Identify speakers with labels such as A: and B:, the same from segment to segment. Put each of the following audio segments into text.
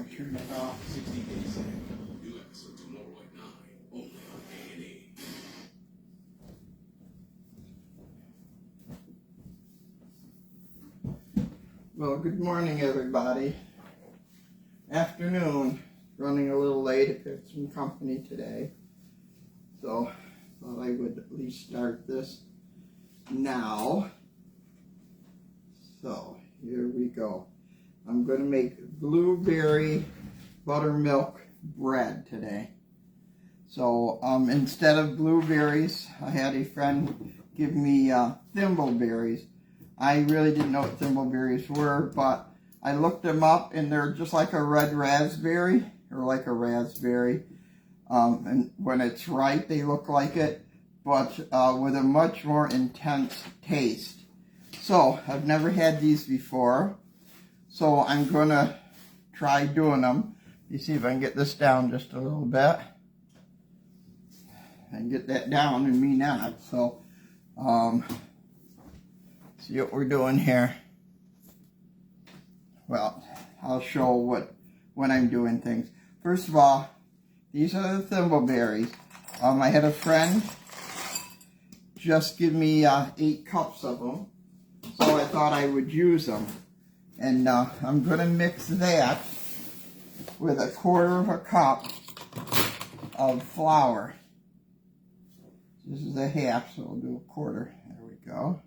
A: Turn it off.
B: 60 days in. New episode tomorrow at 9. Only on A&E.
A: Well, good morning, everybody. Afternoon. Running a little late. I got some company today. So, thought I would at least start this now. So, here we go. I'm going to make blueberry buttermilk bread today. So instead of blueberries, I had a friend give me thimbleberries. I really didn't know what thimbleberries were, but I looked them up and they're just like a red raspberry, or like a raspberry. And when it's ripe, they look like it, but with a much more intense taste. So I've never had these before. So I'm going to try doing them. You see if I can get this down just a little bit. And get that down and me not. So, see what we're doing here. Well, I'll show when I'm doing things. First of all, these are the thimbleberries. I had a friend just give me 8 cups of them. So I thought I would use them. And I'm going to mix that with 1/4 cup of flour. This is a half, so we'll do 1/4. There we go.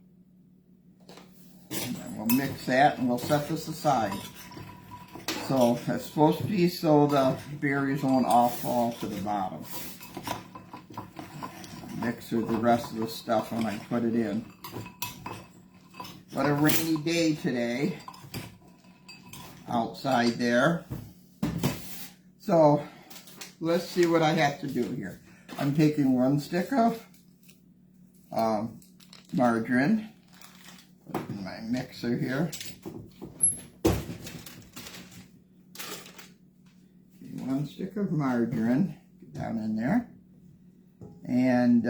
A: And then we'll mix that and we'll set this aside. So it's supposed to be so the berries won't all fall to the bottom. Mix with the rest of the stuff when I put it in. What a rainy day today. Outside there. So let's see what I have to do here. I'm taking 1 stick of margarine. Put it in my mixer here. Okay, 1 stick of margarine. Get down in there. And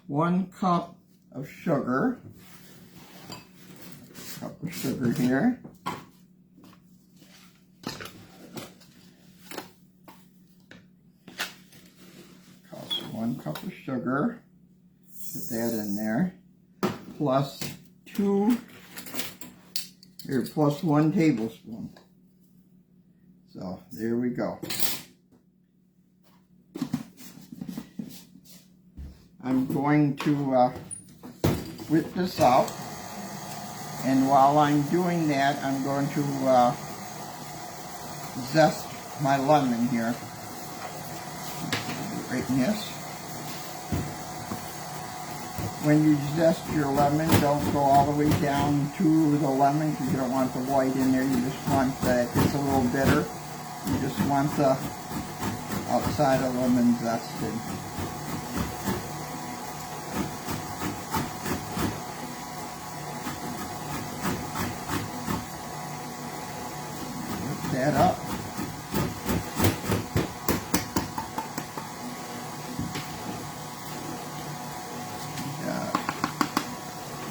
A: 1 cup of sugar. Cup of sugar here. Cost 1 cup of sugar. Put that in there. Plus 1 tablespoon. So there we go. I'm going to whip this up. And while I'm doing that, I'm going to zest my lemon here. Right in this. When you zest your lemon, don't go all the way down to the lemon because you don't want the white in there. You just want that it's a little bitter. You just want the outside of the lemon zested. That up.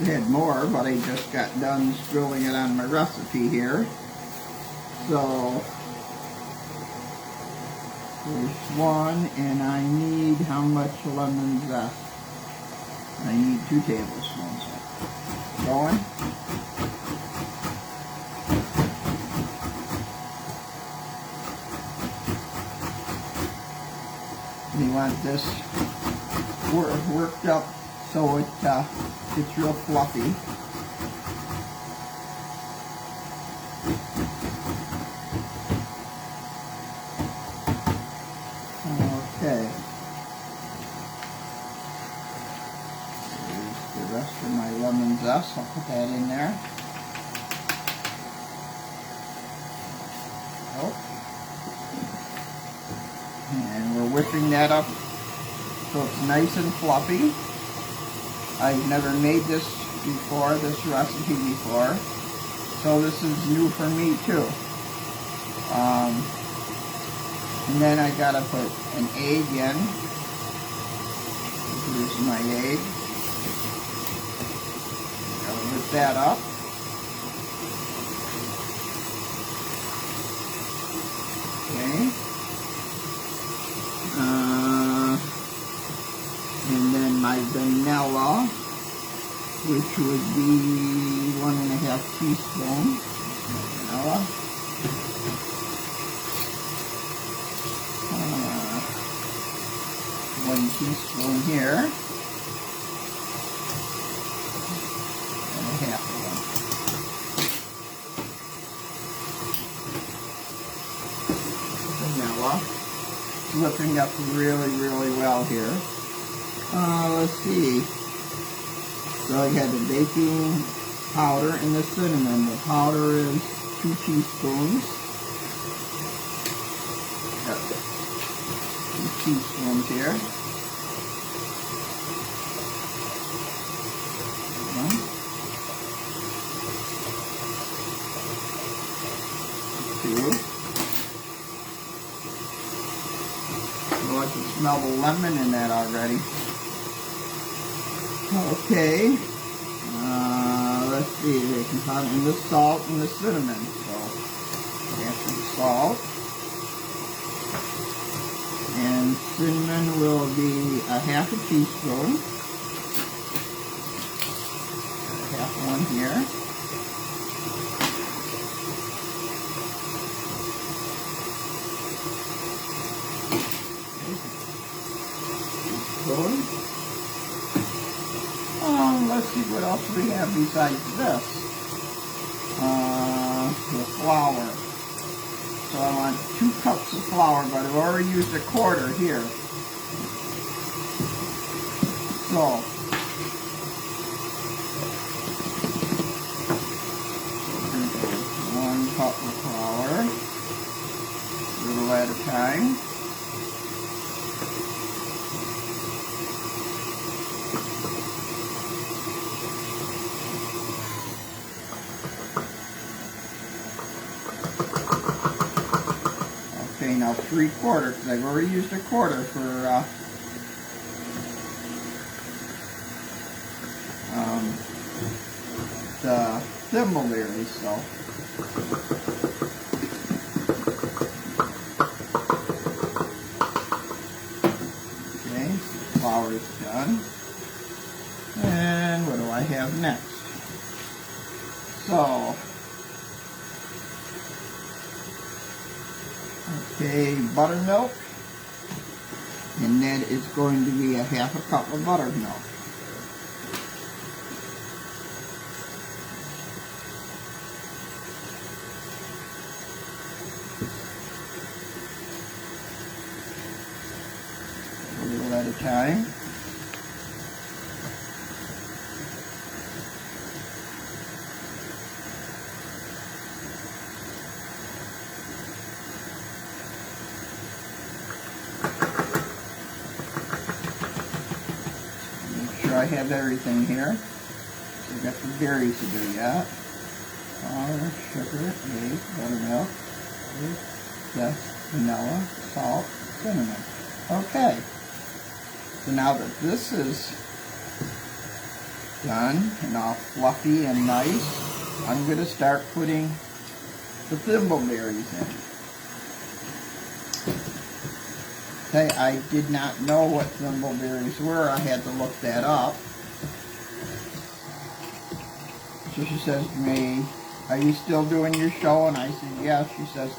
A: I had more, but I just got done spilling it on my recipe here. So there's 1, and I need how much lemon zest? I need 2 tablespoons. Going. You want this worked up so it gets real fluffy. Okay. There's the rest of my lemon zest. I'll put that in there. Oh. And we're whipping that up so it's nice and fluffy. I've never made this before, this recipe before, so this is new for me too. And then I gotta put an egg in. Here's my egg. I'll whip that up. which would be 1½ teaspoons of vanilla. 1 teaspoon here. And 1/2 of one. Vanilla. Whipping up really, really well here. Let's see. So I had the baking powder and the cinnamon. The powder is 2 teaspoons. Got 2 teaspoons here. 1, 2. Oh, I can smell the lemon in that already. Okay. Let's see. They can find the salt and the cinnamon. So, add some salt. And cinnamon will be 1/2 teaspoon. Got 1/2 one here. Let's see what else we have besides this. The flour. So I want 2 cups of flour, but I've already used 1/4 here. So, 1 cup of flour, a little at a time. Okay, now 3/4, because I've already used 1/4 for the thimbleberry, so. Okay, flour is done. And what do I have next? So, okay, buttermilk, and that is going to be 1/2 cup of buttermilk. A little at a time. I have everything here. So I've got the berries to do yet. Flour, sugar, egg, buttermilk, zest, vanilla, salt, cinnamon. Okay. So now that this is done and all fluffy and nice, I'm going to start putting the thimbleberries in. Okay, I did not know what thimbleberries were. I had to look that up. So she says to me, "Are you still doing your show?" And I said, "Yes." She says,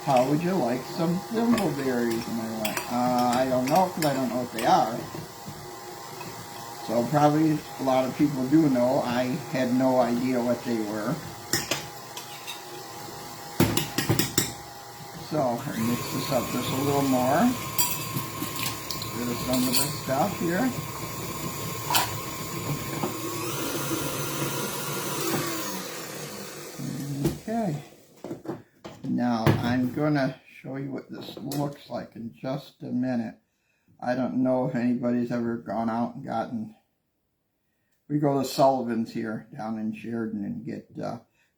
A: "How would you like some thimbleberries?" And I went, I don't know, because I don't know what they are. So probably a lot of people do know. I had no idea what they were. So I'll mix this up just a little more. Rid of some of this stuff here. Okay. Now I'm gonna show you what this looks like in just a minute. I don't know if anybody's ever gone out and gotten. We go to Sullivan's here down in Sheridan and get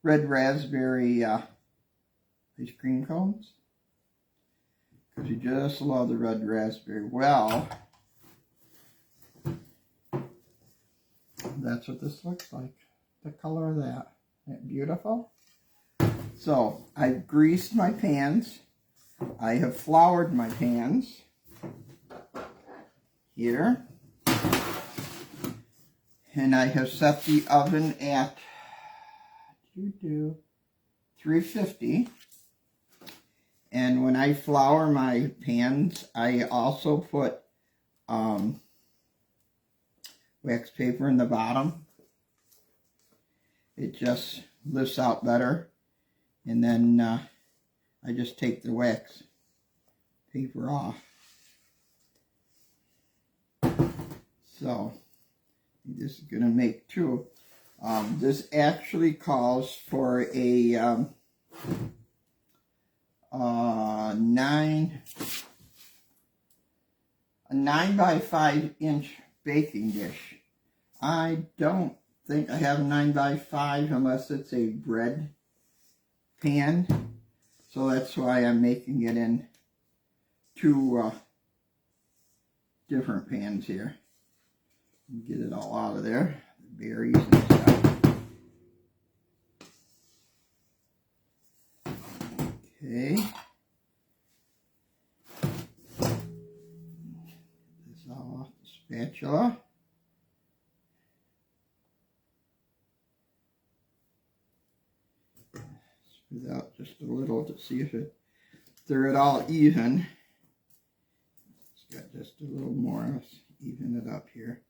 A: red raspberry ice cream cones. Because you just love the red raspberry. Well, that's what this looks like. The color of that. Isn't that beautiful? So, I've greased my pans. I have floured my pans. Here. And I have set the oven at 350. And when I flour my pans, I also put wax paper in the bottom. It just lifts out better. And then I just take the wax paper off. So this is going to make two. This actually calls for a 9 by 5 inch baking dish. I don't think I have a 9 by 5 unless it's a bread pan. So that's why I'm making it in two different pans here. Get it all out of there, the berries and stuff. Okay. This all off the spatula. Smooth out just a little to see if it, they're it all even. It's got just a little more. Let's even it up here.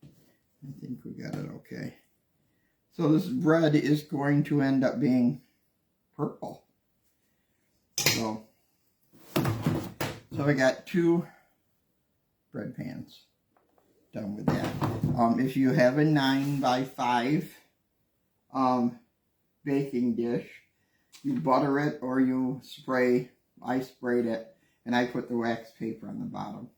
A: I think we got it okay. So this bread is going to end up being purple. So I got two bread pans done with that. If you have a 9 by 5 baking dish, you butter it or you spray. I sprayed it and I put the wax paper on the bottom.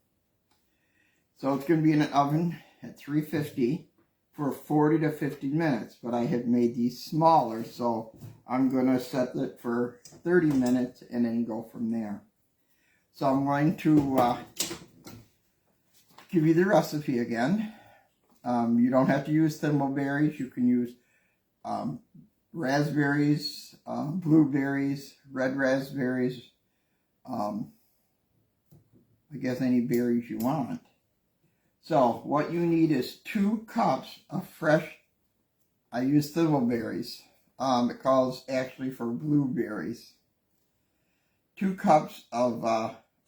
A: So it's going to be in an oven at 350 for 40 to 50 minutes, but I have made these smaller, so I'm going to set it for 30 minutes and then go from there. So I'm going to give you the recipe again. You don't have to use thimbleberries. You can use raspberries, blueberries, red raspberries, I guess any berries you want. So what you need is 2 cups of fresh, I use thimbleberries. It calls actually for blueberries. 2 cups of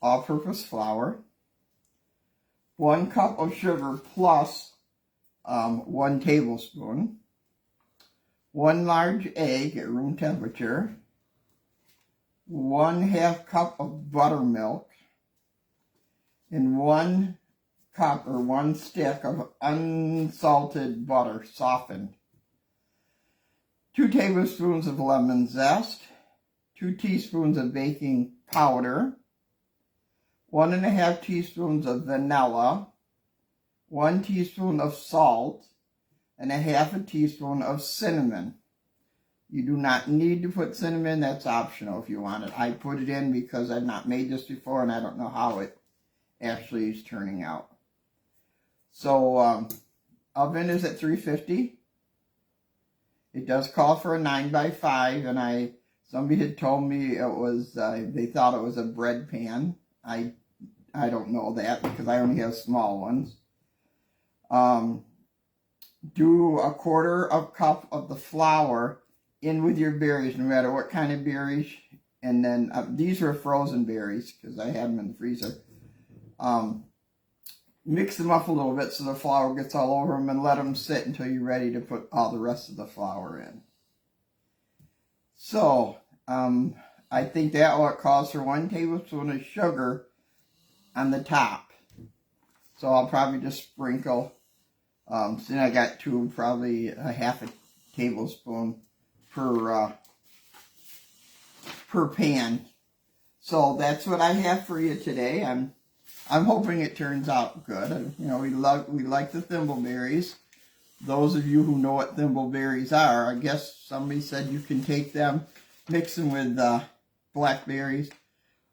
A: all-purpose flour. 1 cup of sugar plus 1 tablespoon. 1 large egg at room temperature. 1/2 cup of buttermilk. And 1 cup or 1 stick of unsalted butter, softened. 2 tablespoons of lemon zest. 2 teaspoons of baking powder. 1½ teaspoons of vanilla. 1 teaspoon of salt. And 1/2 teaspoon of cinnamon. You do not need to put cinnamon. That's optional if you want it. I put it in because I've not made this before and I don't know how it actually is turning out. So oven is at 350. It does call for a 9 by 5, and somebody had told me it was they thought it was a bread pan. I don't know that because I only have small ones. Do 1/4 cup of the flour in with your berries, no matter what kind of berries. And then these are frozen berries because I had them in the freezer. Mix them up a little bit so the flour gets all over them and let them sit until you're ready to put all the rest of the flour in. So, I think that what calls for 1 tablespoon of sugar on the top. So I'll probably just sprinkle, since I got 2, probably 1/2 tablespoon per pan. So that's what I have for you today. I'm hoping it turns out good. You know, we like the thimbleberries. Those of you who know what thimbleberries are, I guess somebody said you can take them, mix them with blackberries,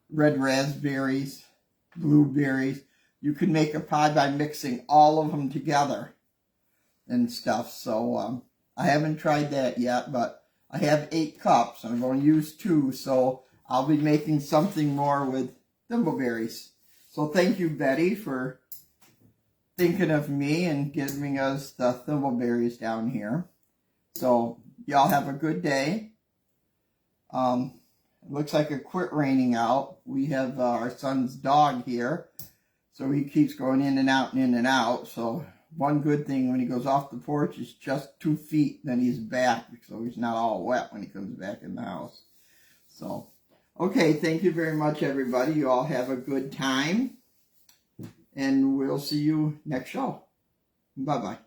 A: red raspberries, blueberries. You can make a pie by mixing all of them together and stuff. So I haven't tried that yet, but I have 8 cups and I'm going to use 2. So I'll be making something more with thimbleberries. So thank you, Betty, for thinking of me and giving us the thimbleberries down here. So y'all have a good day. It looks like it quit raining out. We have our son's dog here, so he keeps going in and out and in and out. So one good thing, when he goes off the porch, is just 2 feet, then he's back, so he's not all wet when he comes back in the house. So, okay, thank you very much, everybody. You all have a good time, and we'll see you next show. Bye-bye.